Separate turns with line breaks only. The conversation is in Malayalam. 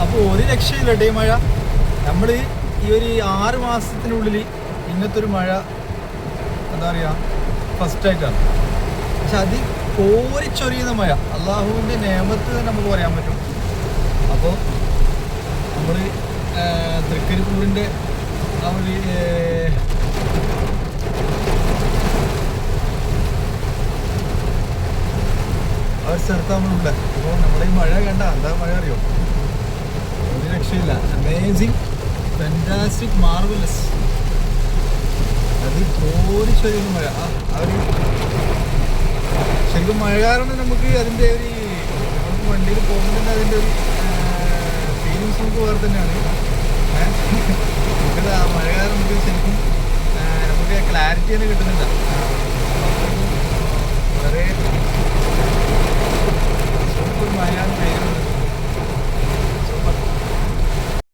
അപ്പോൾ ഒരു രക്ഷയില്ല കേട്ടോ ഈ മഴ. നമ്മൾ ഈ ഒരു 6 മാസത്തിനുള്ളിൽ ഇങ്ങനത്തെ ഒരു മഴ എന്താ പറയുക ഫസ്റ്റായിട്ടാണ്. പക്ഷെ അത് കോരിച്ചൊരിയുന്ന മഴ അള്ളാഹുവിൻ്റെ നിയമത്ത് തന്നെ നമുക്ക് പറയാൻ പറ്റും. അപ്പോൾ നമ്മൾ തൃക്കരിപ്പൂരിൻ്റെ ആ ഒരു സ്ഥലത്ത് നമ്മളുണ്ട്. അപ്പോൾ നമ്മളീ മഴ കണ്ട എന്താ മഴ അറിയോ, ഒരു രക്ഷയില്ല. Amazing, fantastic, marvellous. അത് കോരിച്ചൊരിയുന്ന മഴ. ആ ഒരു ശരിക്കും മഴ കാരണം നമുക്ക് അതിൻ്റെ ഒരു നമുക്ക് വണ്ടിയിൽ പോകുന്നതിൻ്റെ അതിൻ്റെ ഒരു ഫീലിങ്സ് നമുക്ക് വേറെ തന്നെയാണ്. നമുക്കത് ആ മഴ കാരണം നമുക്ക് ശരിക്കും നമുക്ക് ക്ലാരിറ്റി തന്നെ കിട്ടുന്നില്ല. വളരെ